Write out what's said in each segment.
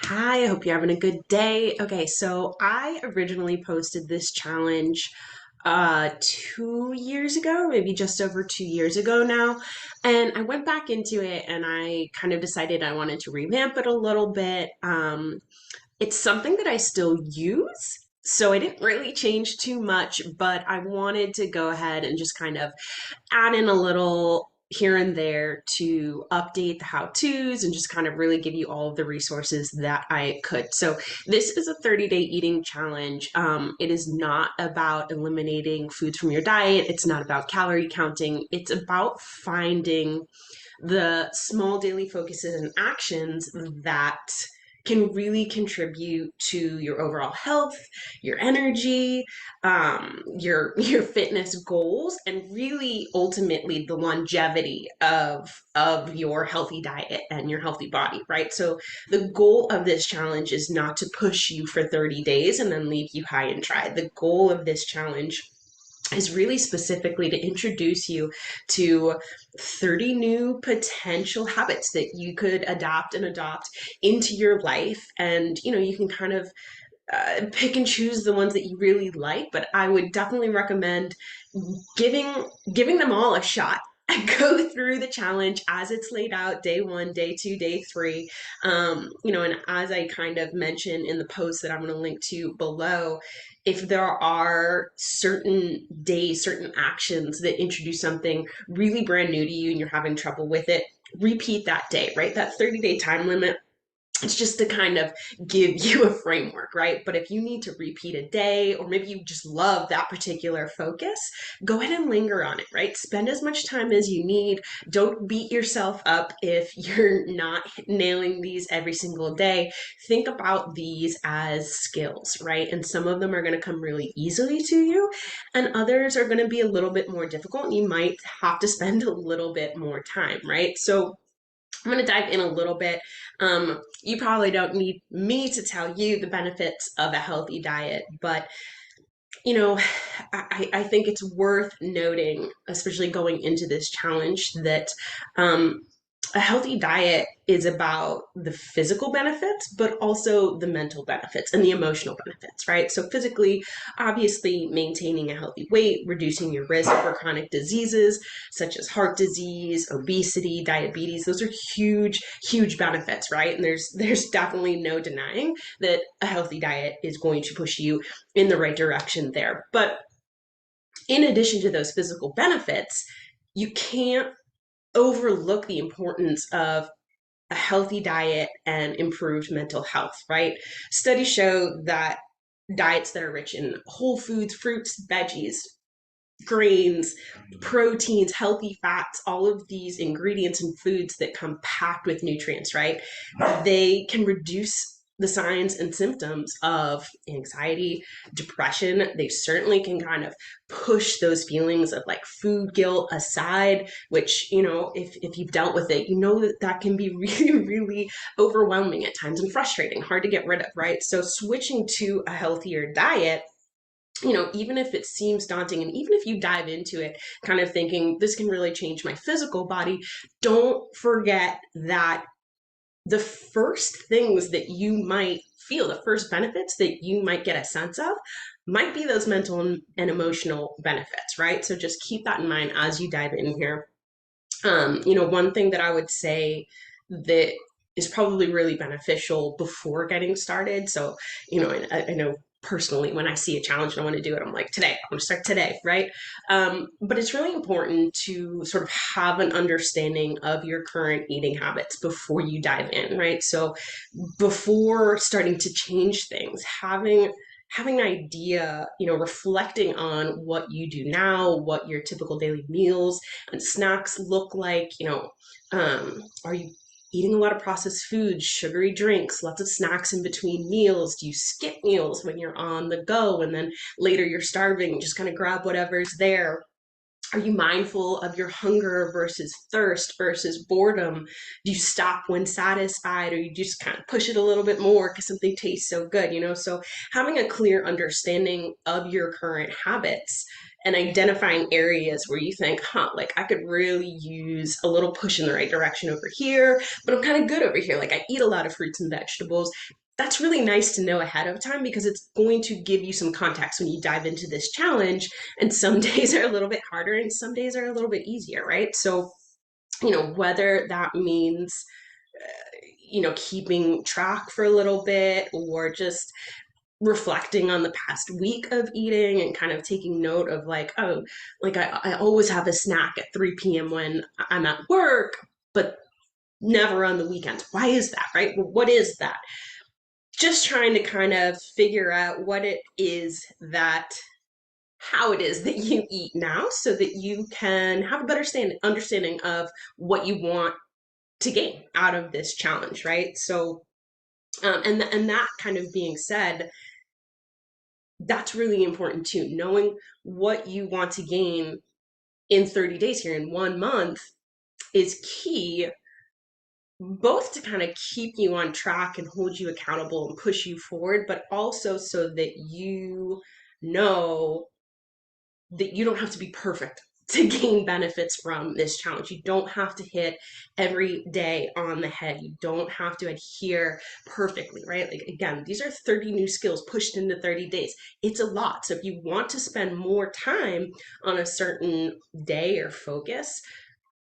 Hi, I hope you're having a good day. Okay, so I originally posted this challenge 2 years ago, maybe just over 2 years ago now. And I went back into it and I kind of decided I wanted to revamp it a little bit. It's something that I still use. So I didn't really change too much, but I wanted to go ahead and just kind of add in a little here and there to update the how to's and just kind of really give you all of the resources that I could. So, this is a 30-day eating challenge. It is not about eliminating foods from your diet, it's not about calorie counting, it's about finding the small daily focuses and actions that can really contribute to your overall health, your energy, your fitness goals, and really ultimately the longevity of your healthy diet and your healthy body, right? So the goal of this challenge is not to push you for 30 days and then leave you high and dry. The goal of this challenge is really specifically to introduce you to 30 new potential habits that you could adapt and adopt into your life. And, you can kind of pick and choose the ones that you really like, but I would definitely recommend giving giving them all a shot. Go through the challenge as it's laid out, day one, day two, day three. And as I kind of mentioned in the post that I'm going to link to below, if there are certain days, certain actions that introduce something really brand new to you and you're having trouble with it, repeat that day, right? That 30-day time limit, it's just to kind of give you a framework, right? But if you need to repeat a day, or maybe you just love that particular focus, go ahead and linger on it, right? Spend as much time as you need. Don't beat yourself up if you're not nailing these every single day. Think about these as skills, right? And some of them are going to come really easily to you, and others are going to be a little bit more difficult, and you might have to spend a little bit more time, right? So, I'm going to dive in a little bit. You probably don't need me to tell you the benefits of a healthy diet, but you know, I think it's worth noting, especially going into this challenge, that um, a healthy diet is about the physical benefits, but also the mental benefits and the emotional benefits, right? So, physically, obviously, maintaining a healthy weight, reducing your risk for chronic diseases such as heart disease, obesity, diabetes, those are huge, huge benefits, right? And there's definitely no denying that a healthy diet is going to push you in the right direction there. But in addition to those physical benefits, you can't overlook the importance of a healthy diet and improved mental health, right? Studies show that diets that are rich in whole foods, fruits, veggies, grains, proteins, healthy fats, all of these ingredients and foods that come packed with nutrients, right? They can reduce the signs and symptoms of anxiety, depression. They certainly can kind of push those feelings of like food guilt aside, which, if you've dealt with it, you know that that can be really, really overwhelming at times and frustrating, hard to get rid of, right? So switching to a healthier diet, even if it seems daunting and even if you dive into it kind of thinking this can really change my physical body, don't forget that the first things that you might feel, the first benefits that you might get a sense of, might be those mental and emotional benefits, right? So just keep that in mind as you dive in here. One thing that I would say that is probably really beneficial before getting started. So, I know personally when I see a challenge and I want to do it, I'm like, today, I'm going to start today, right? But it's really important to sort of have an understanding of your current eating habits before you dive in, right? So, before starting to change things, having an idea, reflecting on what you do now, what your typical daily meals and snacks look like, are you eating a lot of processed foods, sugary drinks, lots of snacks in between meals? Do you skip meals when you're on the go and then later you're starving, just kind of grab whatever's there? Are you mindful of your hunger versus thirst versus boredom? Do you stop when satisfied, or you just kind of push it a little bit more because something tastes so good, So having a clear understanding of your current habits and identifying areas where you think, huh, like I could really use a little push in the right direction over here, but I'm kind of good over here. Like I eat a lot of fruits and vegetables. That's really nice to know ahead of time because it's going to give you some context when you dive into this challenge. And some days are a little bit harder and some days are a little bit easier, right? So, whether that means keeping track for a little bit or just reflecting on the past week of eating and kind of taking note of like, oh, like I always have a snack at 3 p.m. when I'm at work, but never on the weekends. Why is that, right? Well, what is that? Just trying to kind of figure out what it is that how it is that you eat now so that you can have a better understanding of what you want to gain out of this challenge, right? So and that kind of being said, that's really important too. Knowing what you want to gain in 30 days here in 1 month is key, both to kind of keep you on track and hold you accountable and push you forward, but also so that you know that you don't have to be perfect to gain benefits from this challenge. You don't have to hit every day on the head. You don't have to adhere perfectly, right? Like, again, these are 30 new skills pushed into 30 days. It's a lot. So if you want to spend more time on a certain day or focus,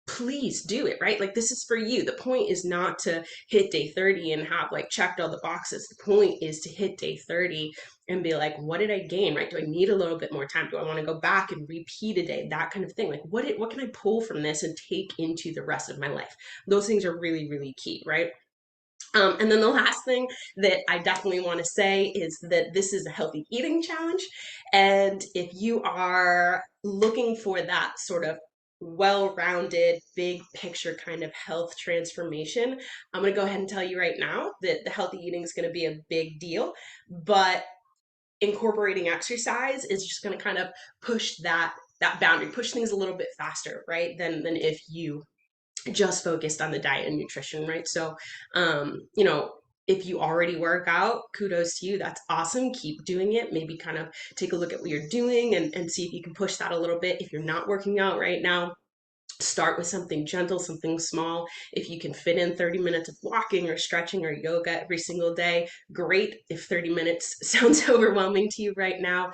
please do it, right? Like this is for you. The point is not to hit day 30 and have like checked all the boxes. The point is to hit day 30 and be like, what did I gain, right? Do I need a little bit more time? Do I want to go back and repeat a day? That kind of thing. Like what can I pull from this and take into the rest of my life? Those things are really, really key, right? And then the last thing that I definitely want to say is that this is a healthy eating challenge. And if you are looking for that sort of well-rounded, big picture kind of health transformation, I'm going to go ahead and tell you right now that the healthy eating is going to be a big deal. But incorporating exercise is just going to kind of push that boundary, push things a little bit faster, right? Than if you just focused on the diet and nutrition, right? So, if you already work out, kudos to you. That's awesome. Keep doing it. Maybe kind of take a look at what you're doing and see if you can push that a little bit. If you're not working out right now, start with something gentle, something small. If you can fit in 30 minutes of walking or stretching or yoga every single day, great. If 30 minutes sounds overwhelming to you right now,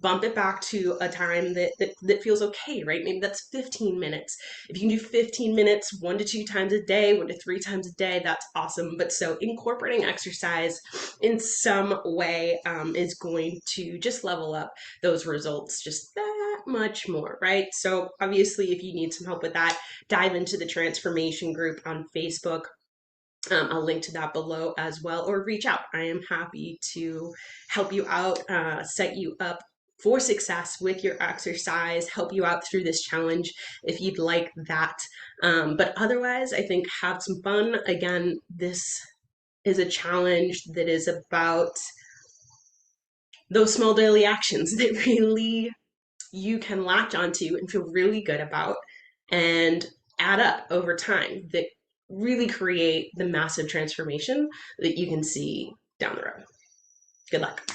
bump it back to a time that feels okay, right? Maybe that's 15 minutes. If you can do 15 minutes 1 to 2 times a day, 1 to 3 times a day, that's awesome. But so incorporating exercise in some way is going to just level up those results just that much more, right? So obviously, if you need some help with that, dive into the transformation group on Facebook. I'll link to that below as well, or reach out. I am happy to help you out, set you up for success with your exercise, help you out through this challenge if you'd like that. But otherwise, I think have some fun. Again, this is a challenge that is about those small daily actions that really you can latch onto and feel really good about and add up over time that really create the massive transformation that you can see down the road. Good luck.